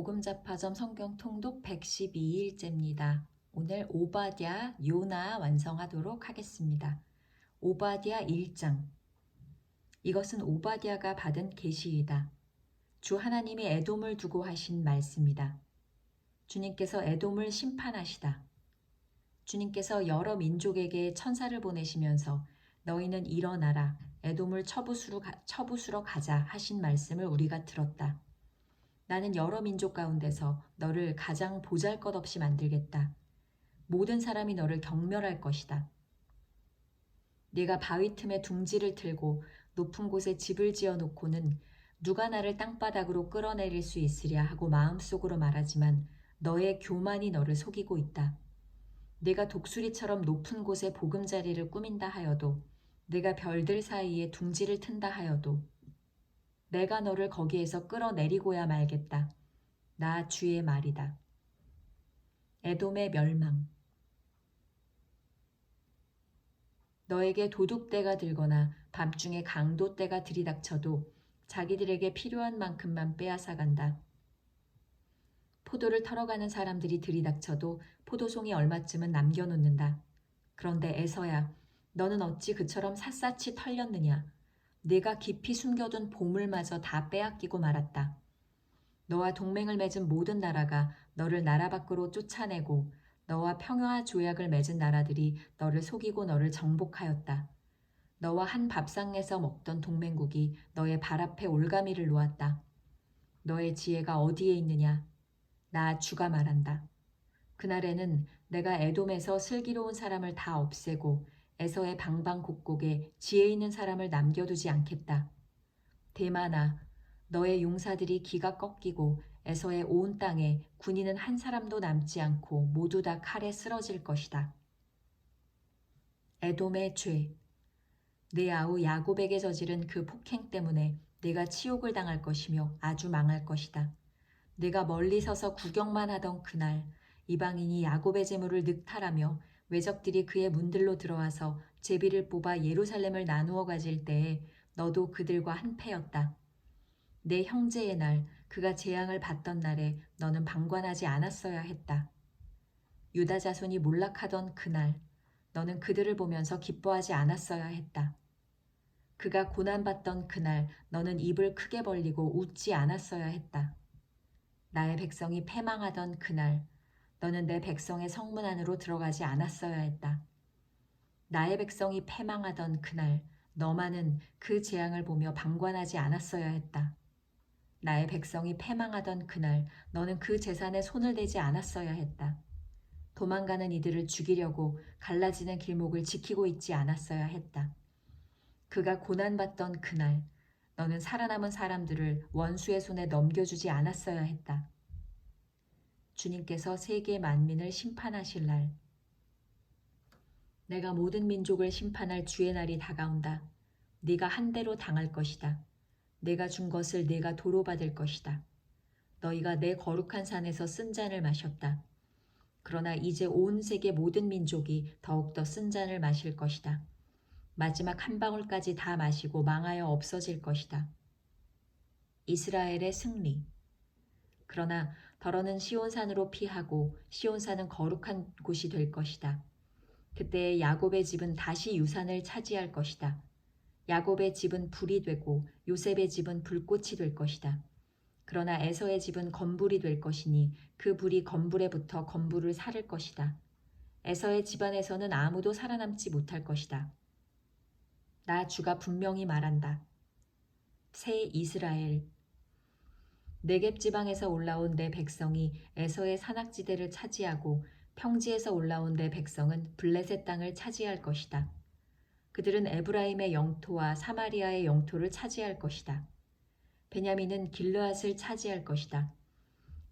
복음잡화점 성경 통독 112일째입니다. 오늘 오바댜, 요나 완성하도록 하겠습니다. 오바댜 1장. 이것은 오바댜가 받은 계시이다. 주 하나님이 에돔을 두고 하신 말씀이다. 주님께서 에돔을 심판하시다. 주님께서 여러 민족에게 천사를 보내시면서 너희는 일어나라, 에돔을 쳐부수러 가자 하신 말씀을 우리가 들었다. 나는 여러 민족 가운데서 너를 가장 보잘것없이 만들겠다. 모든 사람이 너를 경멸할 것이다. 네가 바위 틈에 둥지를 틀고 높은 곳에 집을 지어 놓고는 누가 나를 땅바닥으로 끌어내릴 수 있으랴 하고 마음속으로 말하지만 너의 교만이 너를 속이고 있다. 네가 독수리처럼 높은 곳에 보금자리를 꾸민다 하여도, 네가 별들 사이에 둥지를 튼다 하여도 내가 너를 거기에서 끌어내리고야 말겠다. 나 주의 말이다. 에돔의 멸망. 너에게 도둑떼가 들거나 밤중에 강도떼가 들이닥쳐도 자기들에게 필요한 만큼만 빼앗아간다. 포도를 털어가는 사람들이 들이닥쳐도 포도송이 얼마쯤은 남겨놓는다. 그런데 에서야, 너는 어찌 그처럼 샅샅이 털렸느냐. 네가 깊이 숨겨둔 보물마저 다 빼앗기고 말았다. 너와 동맹을 맺은 모든 나라가 너를 나라 밖으로 쫓아내고 너와 평화 조약을 맺은 나라들이 너를 속이고 너를 정복하였다. 너와 한 밥상에서 먹던 동맹국이 너의 발 앞에 올가미를 놓았다. 너의 지혜가 어디에 있느냐? 나 주가 말한다. 그날에는 내가 에돔에서 슬기로운 사람을 다 없애고 에서의 방방곡곡에 지혜 있는 사람을 남겨두지 않겠다. 대만아, 너의 용사들이 기가 꺾이고 에서의 온 땅에 군인은 한 사람도 남지 않고 모두 다 칼에 쓰러질 것이다. 에돔의 죄. 내 아우 야곱에게 저지른 그 폭행 때문에 내가 치욕을 당할 것이며 아주 망할 것이다. 내가 멀리 서서 구경만 하던 그날 이방인이 야곱의 재물을 늑탈하며 외적들이 그의 문들로 들어와서 제비를 뽑아 예루살렘을 나누어 가질 때에 너도 그들과 한패였다. 내 형제의 날, 그가 재앙을 받던 날에 너는 방관하지 않았어야 했다. 유다 자손이 몰락하던 그날, 너는 그들을 보면서 기뻐하지 않았어야 했다. 그가 고난받던 그날, 너는 입을 크게 벌리고 웃지 않았어야 했다. 나의 백성이 패망하던 그날, 너는 내 백성의 성문 안으로 들어가지 않았어야 했다. 나의 백성이 패망하던 그날, 너만은 그 재앙을 보며 방관하지 않았어야 했다. 나의 백성이 패망하던 그날, 너는 그 재산에 손을 대지 않았어야 했다. 도망가는 이들을 죽이려고 갈라지는 길목을 지키고 있지 않았어야 했다. 그가 고난받던 그날, 너는 살아남은 사람들을 원수의 손에 넘겨주지 않았어야 했다. 주님께서 세계 만민을 심판하실 날, 내가 모든 민족을 심판할 주의 날이 다가온다. 네가 한 대로 당할 것이다. 내가 준 것을 네가 도로받을 것이다. 너희가 내 거룩한 산에서 쓴 잔을 마셨다. 그러나 이제 온 세계 모든 민족이 더욱더 쓴 잔을 마실 것이다. 마지막 한 방울까지 다 마시고 망하여 없어질 것이다. 이스라엘의 승리. 그러나 더러는 시온산으로 피하고 시온산은 거룩한 곳이 될 것이다. 그때 야곱의 집은 다시 유산을 차지할 것이다. 야곱의 집은 불이 되고 요셉의 집은 불꽃이 될 것이다. 그러나 에서의 집은 건불이 될 것이니 그 불이 건불에 붙어 건불을 사를 것이다. 에서의 집안에서는 아무도 살아남지 못할 것이다. 나 주가 분명히 말한다. 새 이스라엘. 네겝 지방에서 올라온 내 백성이 에서의 산악지대를 차지하고 평지에서 올라온 내 백성은 블레셋 땅을 차지할 것이다. 그들은 에브라임의 영토와 사마리아의 영토를 차지할 것이다. 베냐민은 길르앗을 차지할 것이다.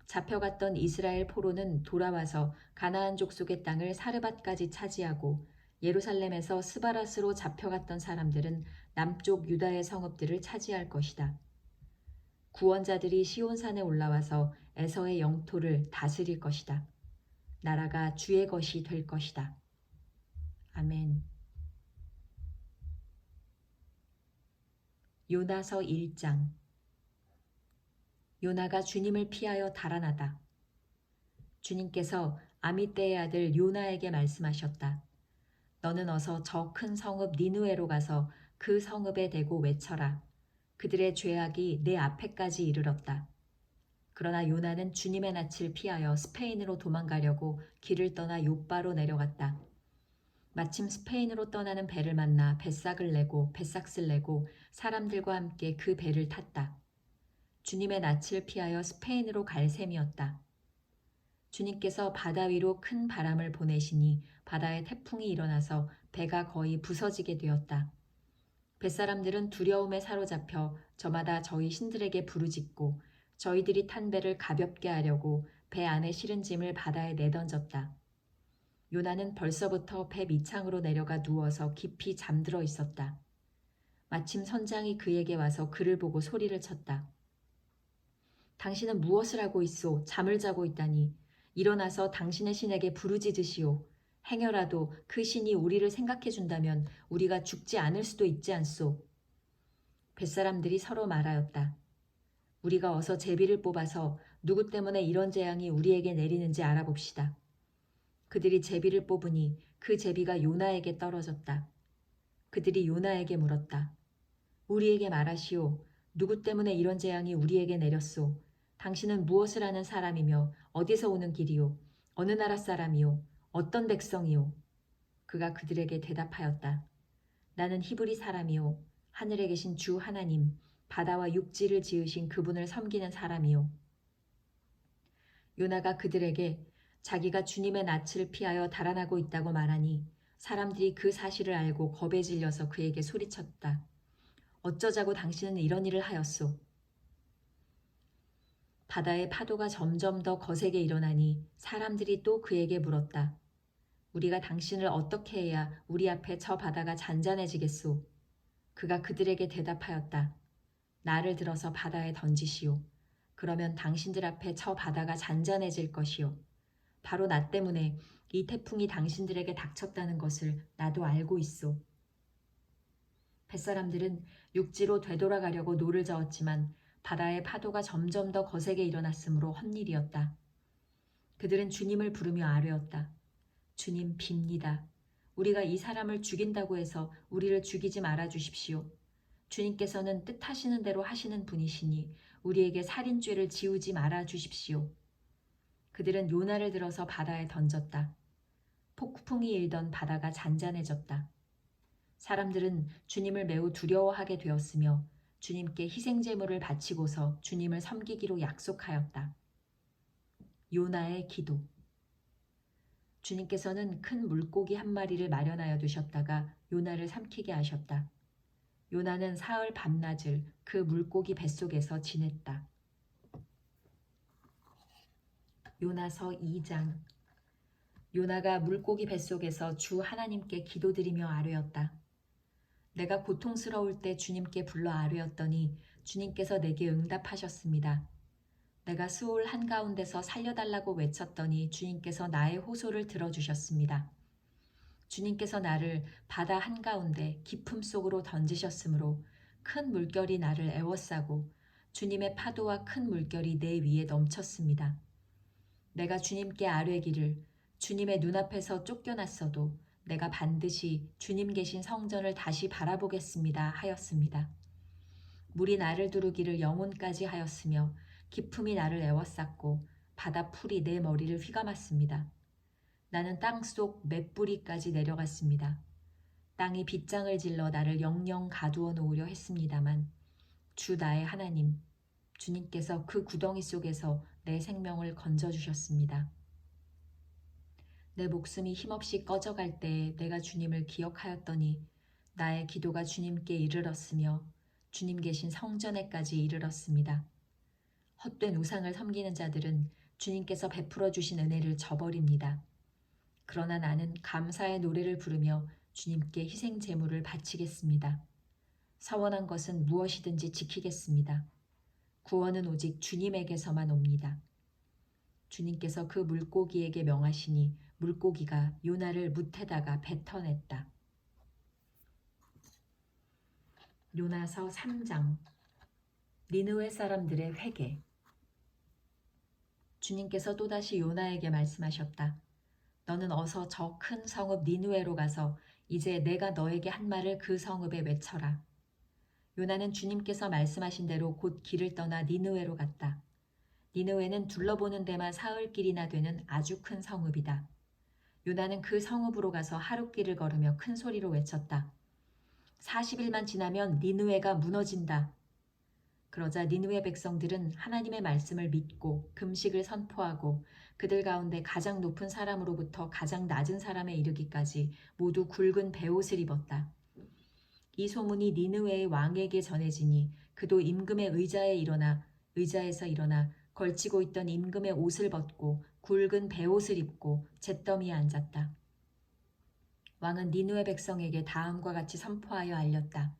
잡혀갔던 이스라엘 포로는 돌아와서 가나안 족속의 땅을 사르밧까지 차지하고 예루살렘에서 스바랏으로 잡혀갔던 사람들은 남쪽 유다의 성읍들을 차지할 것이다. 구원자들이 시온산에 올라와서 에서의 영토를 다스릴 것이다. 나라가 주의 것이 될 것이다. 아멘. 요나서 1장. 요나가 주님을 피하여 달아나다. 주님께서 아미떼의 아들 요나에게 말씀하셨다. 너는 어서 저 큰 성읍 니느웨로 가서 그 성읍에 대고 외쳐라. 그들의 죄악이 내 앞에까지 이르렀다. 그러나 요나는 주님의 낯을 피하여 스페인으로 도망가려고 길을 떠나 욥바로 내려갔다. 마침 스페인으로 떠나는 배를 만나 뱃삭을 내고 뱃삭을 내고 사람들과 함께 그 배를 탔다. 주님의 낯을 피하여 스페인으로 갈 셈이었다. 주님께서 바다 위로 큰 바람을 보내시니 바다에 태풍이 일어나서 배가 거의 부서지게 되었다. 뱃사람들은 두려움에 사로잡혀 저마다 저희 신들에게 부르짖고 저희들이 탄 배를 가볍게 하려고 배 안에 실은 짐을 바다에 내던졌다. 요나는 벌써부터 배 밑창으로 내려가 누워서 깊이 잠들어 있었다. 마침 선장이 그에게 와서 그를 보고 소리를 쳤다. 당신은 무엇을 하고 있소? 잠을 자고 있다니. 일어나서 당신의 신에게 부르짖으시오. 행여라도 그 신이 우리를 생각해 준다면 우리가 죽지 않을 수도 있지 않소. 뱃사람들이 서로 말하였다. 우리가 어서 제비를 뽑아서 누구 때문에 이런 재앙이 우리에게 내리는지 알아봅시다. 그들이 제비를 뽑으니 그 제비가 요나에게 떨어졌다. 그들이 요나에게 물었다. 우리에게 말하시오. 누구 때문에 이런 재앙이 우리에게 내렸소? 당신은 무엇을 하는 사람이며 어디서 오는 길이요? 어느 나라 사람이요? 어떤 백성이요? 그가 그들에게 대답하였다. 나는 히브리 사람이요. 하늘에 계신 주 하나님, 바다와 육지를 지으신 그분을 섬기는 사람이요. 요나가 그들에게 자기가 주님의 낯을 피하여 달아나고 있다고 말하니 사람들이 그 사실을 알고 겁에 질려서 그에게 소리쳤다. 어쩌자고 당신은 이런 일을 하였소? 바다의 파도가 점점 더 거세게 일어나니 사람들이 또 그에게 물었다. 우리가 당신을 어떻게 해야 우리 앞에 저 바다가 잔잔해지겠소? 그가 그들에게 대답하였다. 나를 들어서 바다에 던지시오. 그러면 당신들 앞에 저 바다가 잔잔해질 것이요. 바로 나 때문에 이 태풍이 당신들에게 닥쳤다는 것을 나도 알고 있소. 뱃사람들은 육지로 되돌아가려고 노를 저었지만 바다의 파도가 점점 더 거세게 일어났으므로 헛일이었다. 그들은 주님을 부르며 아뢰었다. 주님 빕니다. 우리가 이 사람을 죽인다고 해서 우리를 죽이지 말아 주십시오. 주님께서는 뜻하시는 대로 하시는 분이시니 우리에게 살인죄를 지우지 말아 주십시오. 그들은 요나를 들어서 바다에 던졌다. 폭풍이 일던 바다가 잔잔해졌다. 사람들은 주님을 매우 두려워하게 되었으며 주님께 희생제물을 바치고서 주님을 섬기기로 약속하였다. 요나의 기도. 주님께서는 큰 물고기 한 마리를 마련하여 두셨다가 요나를 삼키게 하셨다. 요나는 사흘 밤낮을 그 물고기 뱃속에서 지냈다. 요나서 2장. 요나가 물고기 뱃속에서 주 하나님께 기도드리며 아뢰었다. 내가 고통스러울 때 주님께 불러 아뢰었더니 주님께서 내게 응답하셨습니다. 내가 수올 한가운데서 살려달라고 외쳤더니 주님께서 나의 호소를 들어주셨습니다. 주님께서 나를 바다 한가운데 깊음 속으로 던지셨으므로 큰 물결이 나를 에워싸고 주님의 파도와 큰 물결이 내 위에 넘쳤습니다. 내가 주님께 아뢰기를 주님의 눈앞에서 쫓겨났어도 내가 반드시 주님 계신 성전을 다시 바라보겠습니다 하였습니다. 물이 나를 두르기를 영혼까지 하였으며 기품이 나를 에워쌌고 바다 풀이 내 머리를 휘감았습니다. 나는 땅속 맷뿌리까지 내려갔습니다. 땅이 빗장을 질러 나를 영영 가두어 놓으려 했습니다만 주 나의 하나님, 주님께서 그 구덩이 속에서 내 생명을 건져주셨습니다. 내 목숨이 힘없이 꺼져갈 때에 내가 주님을 기억하였더니 나의 기도가 주님께 이르렀으며 주님 계신 성전에까지 이르렀습니다. 헛된 우상을 섬기는 자들은 주님께서 베풀어 주신 은혜를 저버립니다. 그러나 나는 감사의 노래를 부르며 주님께 희생 제물을 바치겠습니다. 서원한 것은 무엇이든지 지키겠습니다. 구원은 오직 주님에게서만 옵니다. 주님께서 그 물고기에게 명하시니 물고기가 요나를 뭇에다가 뱉어냈다. 요나서 3장. 니느웨 사람들의 회개. 주님께서 또다시 요나에게 말씀하셨다. 너는 어서 저 큰 성읍 니느웨로 가서 이제 내가 너에게 한 말을 그 성읍에 외쳐라. 요나는 주님께서 말씀하신 대로 곧 길을 떠나 니느웨로 갔다. 니느웨는 둘러보는 데만 사흘길이나 되는 아주 큰 성읍이다. 요나는 그 성읍으로 가서 하룻길을 걸으며 큰 소리로 외쳤다. 40일만 지나면 니느웨가 무너진다. 그러자 니느웨 백성들은 하나님의 말씀을 믿고 금식을 선포하고 그들 가운데 가장 높은 사람으로부터 가장 낮은 사람에 이르기까지 모두 굵은 베옷을 입었다. 이 소문이 니느웨의 왕에게 전해지니 그도 임금의 의자에서 일어나 걸치고 있던 임금의 옷을 벗고 굵은 베옷을 입고 잿더미에 앉았다. 왕은 니느웨 백성에게 다음과 같이 선포하여 알렸다.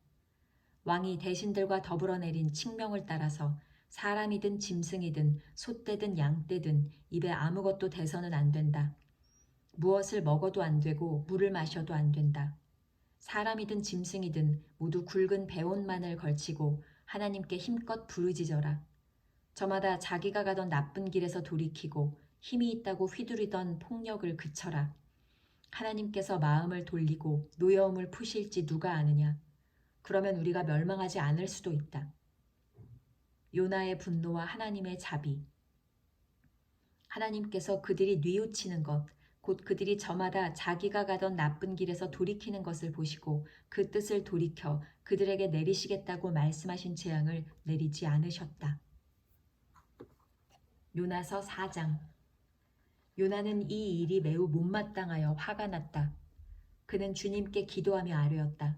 왕이 대신들과 더불어 내린 칙명을 따라서 사람이든 짐승이든 소떼든 양떼든 입에 아무것도 대서는 안 된다. 무엇을 먹어도 안 되고 물을 마셔도 안 된다. 사람이든 짐승이든 모두 굵은 베옷만을 걸치고 하나님께 힘껏 부르짖어라. 저마다 자기가 가던 나쁜 길에서 돌이키고 힘이 있다고 휘두르던 폭력을 그쳐라. 하나님께서 마음을 돌리고 노여움을 푸실지 누가 아느냐. 그러면 우리가 멸망하지 않을 수도 있다. 요나의 분노와 하나님의 자비. 하나님께서 그들이 뉘우치는 것, 곧 그들이 저마다 자기가 가던 나쁜 길에서 돌이키는 것을 보시고 그 뜻을 돌이켜 그들에게 내리시겠다고 말씀하신 재앙을 내리지 않으셨다. 요나서 4장. 요나는 이 일이 매우 못마땅하여 화가 났다. 그는 주님께 기도하며 아뢰었다.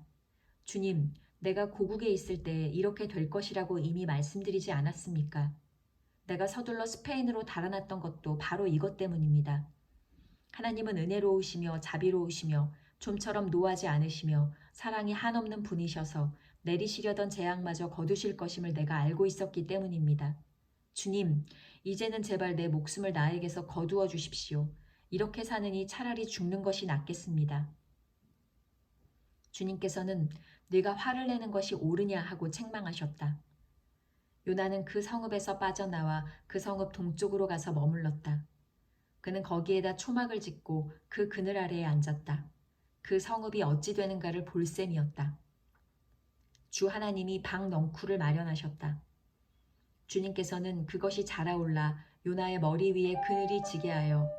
주님, 내가 고국에 있을 때 이렇게 될 것이라고 이미 말씀드리지 않았습니까? 내가 서둘러 스페인으로 달아났던 것도 바로 이것 때문입니다. 하나님은 은혜로우시며 자비로우시며 좀처럼 노하지 않으시며 사랑이 한없는 분이셔서 내리시려던 재앙마저 거두실 것임을 내가 알고 있었기 때문입니다. 주님, 이제는 제발 내 목숨을 나에게서 거두어 주십시오. 이렇게 사느니 차라리 죽는 것이 낫겠습니다. 주님께서는 네가 화를 내는 것이 옳으냐 하고 책망하셨다. 요나는 그 성읍에서 빠져나와 그 성읍 동쪽으로 가서 머물렀다. 그는 거기에다 초막을 짓고 그 그늘 아래에 앉았다. 그 성읍이 어찌 되는가를 볼 셈이었다. 주 하나님이 방 넝쿨을 마련하셨다. 주님께서는 그것이 자라올라 요나의 머리 위에 그늘이 지게 하여